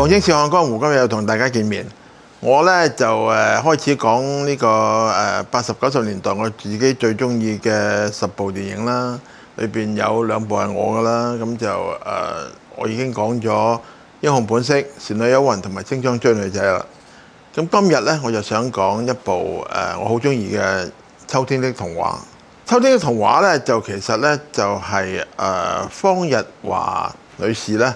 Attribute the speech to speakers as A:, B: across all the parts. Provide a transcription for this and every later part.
A: 講清笑看江湖，今日又同大家見面。我呢就開始講呢個80、90年代我自己最中意嘅10部電影啦，裏邊有2部係我㗎啦。咁就我已經講咗《英雄本色》、《倩女幽魂》同埋《精裝追女仔》啦。咁今日呢，我就想講一部我好中意嘅《秋天的童話》。《秋天的童話》呢，就其實呢，就係方逸華女士呢，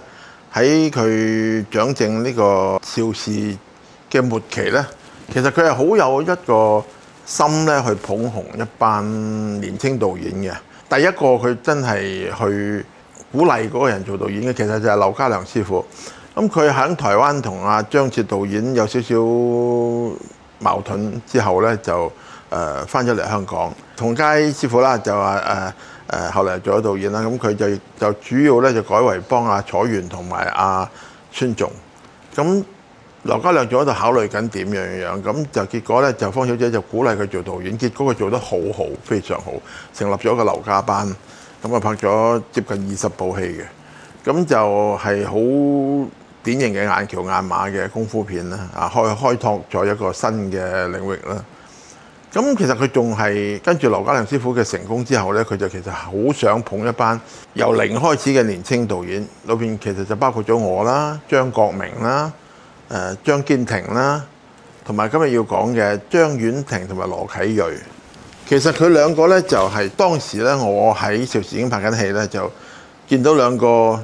A: 喺佢掌政呢個邵氏嘅末期呢，其實佢係好有一個心咧去捧紅一班年青導演嘅。第一個佢真係去鼓勵嗰個人做導演嘅，其實就係劉家良師傅。咁佢喺台灣同阿張徹導演有少少矛盾之後呢，就翻咗嚟香港。同佳師傅啦就話後嚟做咗導演啦，咁佢就主要咧就改為幫阿楚原同埋阿孫仲。咁劉家良仲喺度考慮緊點樣，咁就結果咧就方小姐就鼓勵佢做導演，結果佢做得好好，非常好，成立咗個劉家班，咁啊拍咗接近20部戲嘅，咁就係好典型嘅眼橋眼馬嘅功夫片啦，開拓咗一個新嘅領域啦。咁其實佢仲係跟住劉家良師傅嘅成功之後呢，佢就其實好想捧一班由零開始嘅年青導演，裏邊其實就包括咗我啦、張國明啦、張堅庭啦，同埋今日要講嘅張婉婷同埋羅啟銳。其實佢兩個呢，就係當時呢，我喺邵氏已經拍緊戲呢，就見到兩個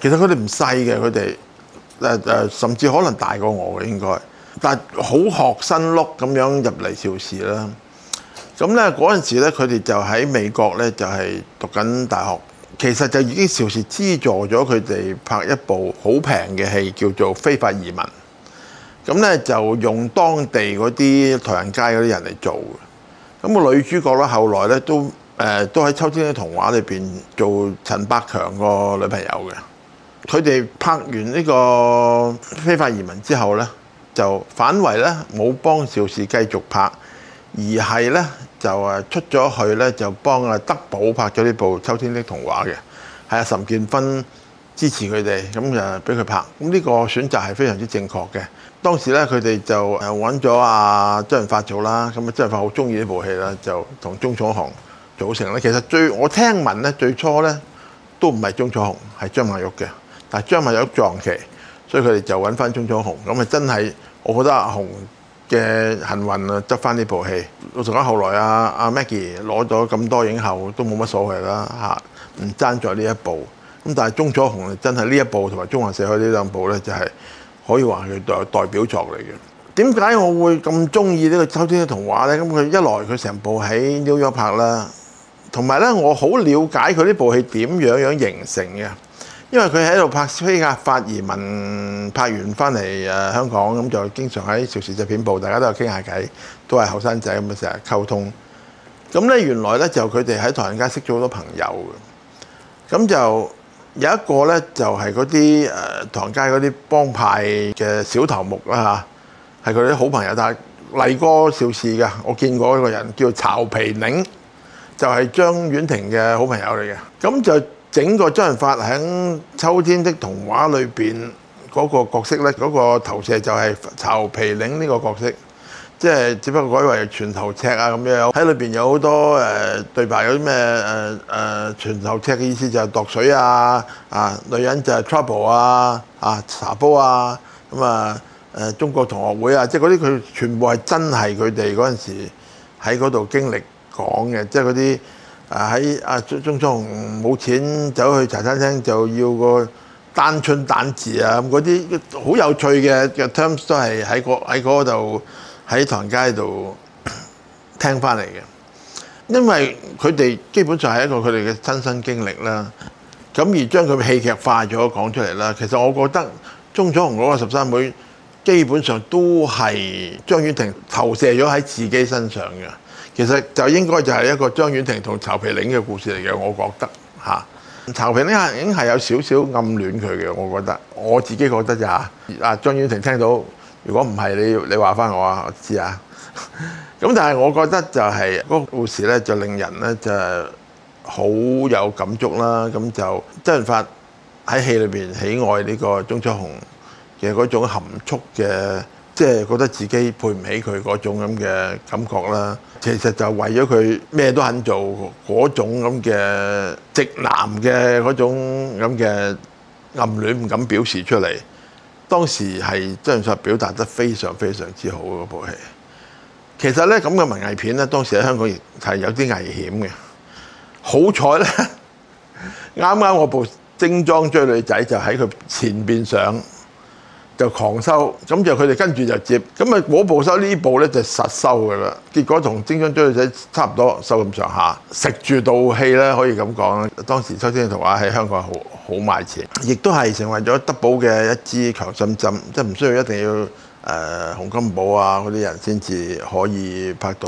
A: 其實佢哋唔細嘅，佢哋甚至可能大過我嘅應該。但係好學新碌咁樣入嚟邵氏啦，咁咧嗰陣時咧，佢哋就喺美國咧就係讀緊大學，其實就已經邵氏資助咗佢哋拍一部好平嘅戲，叫做《非法移民》。咁咧就用當地嗰啲唐人街嗰啲人嚟做嘅。咁個女主角咧後來咧都喺《秋天的童話》裏邊做陳百強個女朋友嘅。佢哋拍完呢個《非法移民》之後咧，就反為咧冇幫邵氏繼續拍，而係咧就出咗去咧就幫德寶拍咗呢部《秋天的童話》嘅，係阿岑建勳支持佢哋，咁就俾佢拍。咁呢個選擇係非常之正確嘅。當時咧佢哋就揾咗阿周潤發做啦，咁啊周潤發好中意呢部戲啦，就同鐘楚紅組成咧。其實我聽聞咧最初咧都唔係鐘楚紅，係張曼玉嘅，但係張曼玉撞期。所以佢哋就揾翻鐘楚紅，咁啊真係我覺得阿紅嘅幸運啊，執翻呢部戲。老實講，後來阿 Maggie 攞咗咁多影后都冇乜所謂啦嚇，唔爭在呢一部。咁但係鐘楚紅真係呢一部同埋《縱橫四海》呢2部咧，就係可以話係代表作嚟嘅。點解我會咁中意呢個《秋天的童話》咧？咁佢一來佢成部喺紐約拍啦，同埋咧我好了解佢呢部戲點樣形成嘅。因為佢喺度拍《非法移民》，拍完翻嚟香港，咁就經常喺邵氏製片部，大家都有傾下偈，都係後生仔咁啊，成日溝通。咁咧原來咧就佢哋喺唐人街識咗好多朋友嘅。咁就有一個咧就係嗰啲唐人街嗰啲幫派嘅小頭目啦嚇，係佢啲好朋友，但係嚟過邵氏㗎。我見過一個人叫曹皮寧，就係張婉婷嘅好朋友嚟嘅。咁就整個周潤發喺《秋天的童話》裏邊嗰個角色咧，嗰個投射就係曹皮寧呢個角色，即係只不過改為拳頭尺啊咁樣。喺裏邊有好多對白，有啲咩拳頭尺嘅意思就係度水啊，女人就係 trouble 啊，茶煲啊，咁中國同學會啊，即係嗰啲佢全部係真係佢哋嗰陣時喺嗰度經歷講嘅，即係嗰啲。喺鐘楚紅冇錢走去茶餐廳就要個單春蛋字啊，咁嗰啲好有趣嘅 terms 都係喺嗰度喺唐人街度聽翻嚟嘅。因為佢哋基本上係一個佢哋嘅親身經歷啦，咁而將佢戲劇化咗講出嚟啦。其實我覺得鐘楚紅嗰個13妹基本上都係張婉婷投射咗喺自己身上嘅。其實就應該就係一個張婉婷同曹皮寧嘅故事嚟嘅，我覺得嚇。曹皮寧已經係有少少暗戀佢嘅，我覺得我自己覺得咋嚇。張婉婷聽到，如果唔係你話翻我知啊。咁但係我覺得就係嗰個故事咧，就令人咧就好有感觸啦。咁就周潤發喺戲裏邊喜愛呢個鐘楚紅，嘅嗰種含蓄嘅，即係覺得自己配唔起佢嗰種咁嘅感覺啦。其實就為咗佢咩都肯做嗰種咁嘅直男嘅嗰種咁嘅暗戀唔敢表示出嚟。當時係周潤發表達得非常非常之好嗰部戲。其實咧咁嘅文藝片咧，當時喺香港亦係有啲危險嘅。好彩咧，啱啱我部精裝追女仔就喺佢前邊上，就狂收，咁就佢哋跟住就接，咁啊嗰部收呢部咧就實收㗎啦。結果同精裝追女仔差唔多收咁上下，食住道氣咧可以咁講啦。當時《秋天嘅童話》喺香港好賣錢，亦都係成為咗德寶嘅一支強心針，即係唔需要一定要洪金寶啊嗰啲人先至可以拍到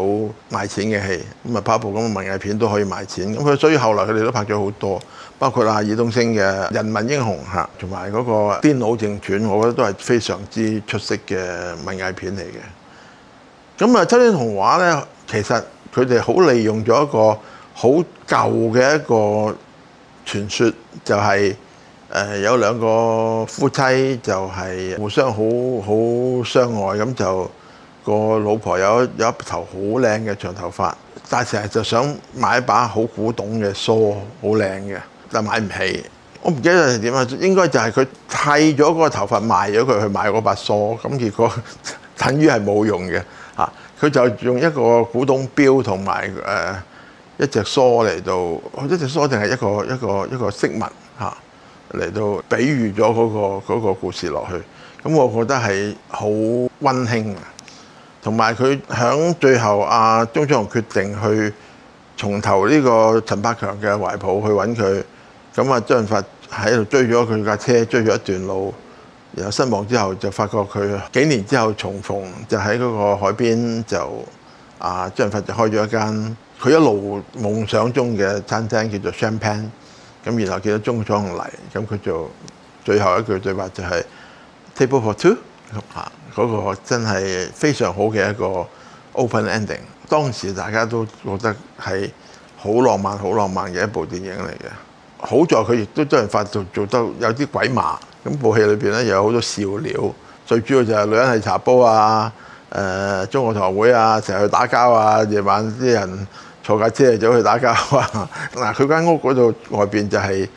A: 賣錢嘅戲。咁啊拍一部咁嘅文藝片都可以賣錢，咁佢所以後來佢哋都拍咗好多。包括爾冬陞嘅《人民英雄》嚇，同埋嗰個《癲佬正傳》，我覺得都係非常之出色嘅文藝片嚟嘅。咁啊，《秋天童話》咧，其實佢哋好利用咗一個好舊嘅一個傳說，就係有兩個夫妻就係互相好相愛，咁就個老婆有一頭好靚嘅長頭髮，但係成日就想買一把好古董嘅梳，好靚嘅。但買唔起，我唔記得係點啊，應該就係佢剃咗嗰個頭髮賣咗佢去買嗰把梳，咁結果等於係冇用嘅嚇。佢就用一個古董錶同埋一隻梳嚟到，一隻梳定係一個飾物嚇嚟到比喻咗嗰個故事落去。咁我覺得係好溫馨嘅，同埋佢響最後鐘楚紅決定去重投呢個陳百強嘅懷抱去揾佢。咁啊，周潤發喺度追咗佢架車，追咗一段路，然後失望之後就發覺佢幾年之後重逢，就喺嗰個海邊就周潤發就開咗一間佢一路夢想中嘅餐廳叫做 Champagne。咁然後見到鍾楚紅嚟，咁佢就最後一句對白就係 Table for two 嚇，嗰個真係非常好嘅一個 open ending。當時大家都覺得係好浪漫嘅一部電影嚟嘅。好在佢亦都周潤發做得有啲鬼馬，咁部戲裏邊咧有好多笑料，最主要就係女人係茶煲啊，中國堂會啊，成日去打交啊，夜晚啲人坐架車走去打交啊。嗱，佢間屋嗰度外邊就係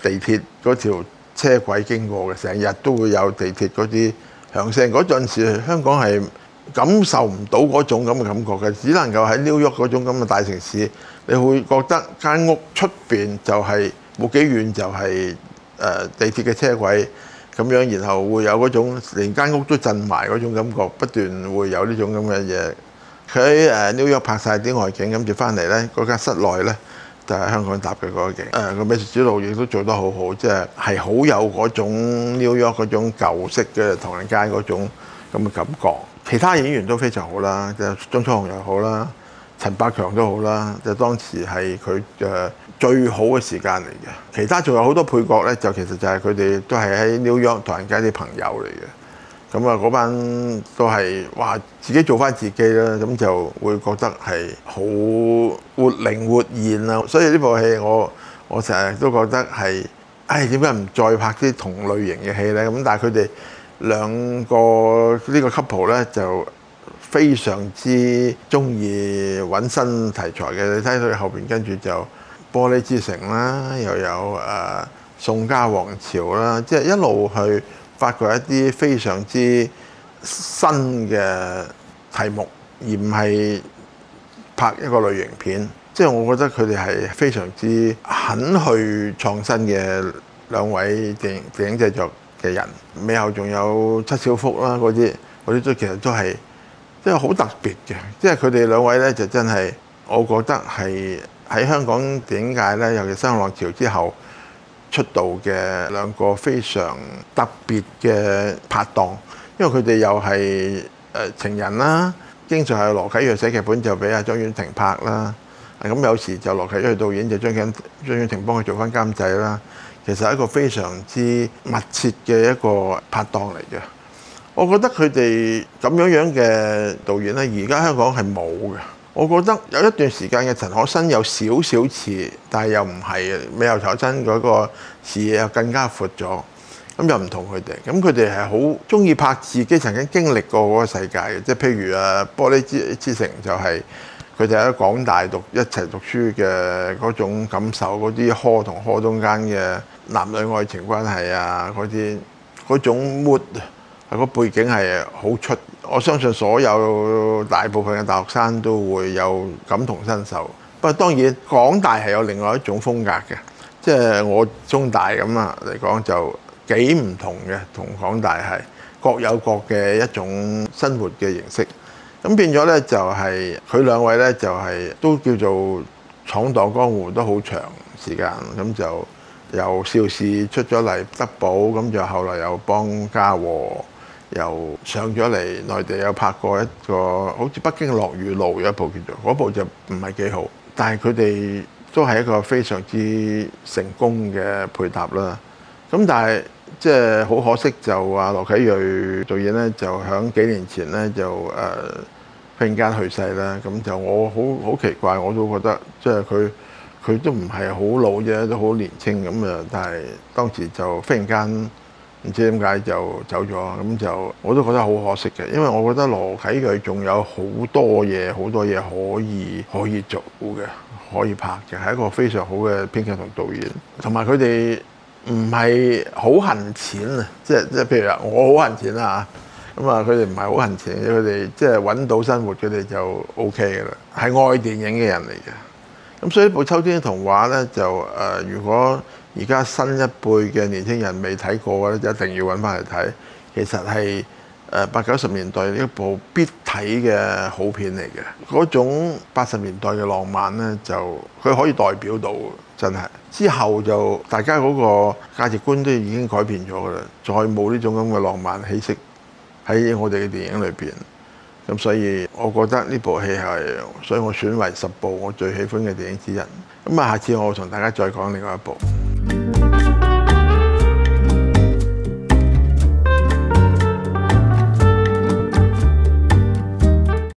A: 地鐵嗰條車軌經過嘅，成日都會有地鐵嗰啲響聲。嗰陣時香港係感受唔到嗰種咁嘅感覺嘅，只能夠喺紐約嗰種咁嘅大城市，你會覺得間屋出邊就係冇幾遠就係地鐵嘅車軌咁樣，然後會有嗰種連間屋都震埋嗰種感覺，不斷會有呢種咁嘅嘢。佢喺紐約拍晒啲外景，跟住翻嚟咧，嗰間室內咧就係香港搭嘅嗰個景。個美術指導亦都做得好好，即係好有嗰種紐約嗰種舊式嘅唐人街嗰種咁嘅感覺。其他演員都非常好啦，即係鍾楚紅又好啦，陳百強都好啦，就當時係佢嘅最好嘅時間嚟嘅。其他仲有好多配角咧，就其實就係佢哋都係喺紐約唐人街啲朋友嚟嘅。咁啊，嗰班都係話自己做翻自己啦，咁就會覺得係好活靈活現啦。所以呢部戲我成日都覺得係，點解唔再拍啲同類型嘅戲咧？咁但係佢哋兩個呢個 couple 咧就非常之中意揾新題材嘅。你睇佢後邊跟住就玻璃之城啦，又有宋家王朝啦，即係一路去發掘一啲非常之新嘅題目，而唔係拍一個類型片。即係我覺得佢哋係非常之肯去創新嘅兩位電影製作嘅人。尾後仲有七小福啦，嗰啲都其實都係即係好特別嘅。即係佢哋兩位咧就真係，我覺得係喺香港電影界咧，尤其新浪潮之後出道嘅兩個非常特別嘅拍檔。因為佢哋又係情人啦，經常係羅啟銳寫劇本就俾阿張婉婷拍啦。咁有時就羅啟銳導演就張婉婷幫佢做翻監製啦。其實係一個非常之密切嘅一個拍檔嚟嘅。我覺得佢哋咁樣嘅導演咧，而家香港係冇嘅。我覺得有一段時間嘅陳可辛有少少似，但係又唔係。尾後陳可辛嗰個視野又更加闊咗。咁又唔同佢哋。咁佢哋係好中意拍自己曾經經歷過嗰個世界嘅，即係譬如玻璃之城就係佢哋喺港大一齊讀書嘅嗰種感受，嗰啲科同科中間嘅男女愛情關係啊，嗰種 mood 個背景係好出。我相信所有大部分嘅大學生都會有感同身受。不過當然港大係有另外一種風格嘅，即係我中大咁嚟講就幾唔同嘅，同港大係各有各嘅一種生活嘅形式。咁變咗咧就係佢兩位咧就係都叫做闖蕩江湖都好長時間，咁就由邵氏出咗嚟德寶，咁就後來又幫嘉禾。又上咗嚟內地，有拍過一個好似《北京樂與怒》有一部叫做，嗰部就唔係幾好，但係佢哋都係一個非常之成功嘅配搭啦。咁但係即係好可惜就話羅啟銳導演咧，就響幾年前咧就忽然間去世啦。咁就我好奇怪，我都覺得即係佢都唔係好老啫，都好年青咁啊。但係當時就忽然間。唔知點解就走咗，咁就我都覺得好可惜嘅，因為我覺得羅啟銳仲有好多嘢可以做嘅，可以拍嘅，係一個非常好嘅編劇同導演，同埋佢哋唔係好恨錢啊，即係譬如話我好恨錢啊，咁啊佢哋唔係好恨錢，佢哋即係揾到生活，佢哋就 OK 嘅啦，係愛電影嘅人嚟嘅。咁所以呢部《秋天的童話》咧就如果而家新一輩嘅年輕人未睇過嘅咧，就一定要揾翻嚟睇。其實係80、90年代一部必睇嘅好片嚟嘅。嗰種80年代嘅浪漫咧，就佢可以代表到真係。之後就大家嗰個價值觀都已經改變咗㗎啦，再冇呢種咁嘅浪漫氣息喺我哋嘅電影裏邊。咁所以我覺得呢部戲係，所以我選為10部我最喜歡嘅電影之一。咁下次我會同大家再講另外一部。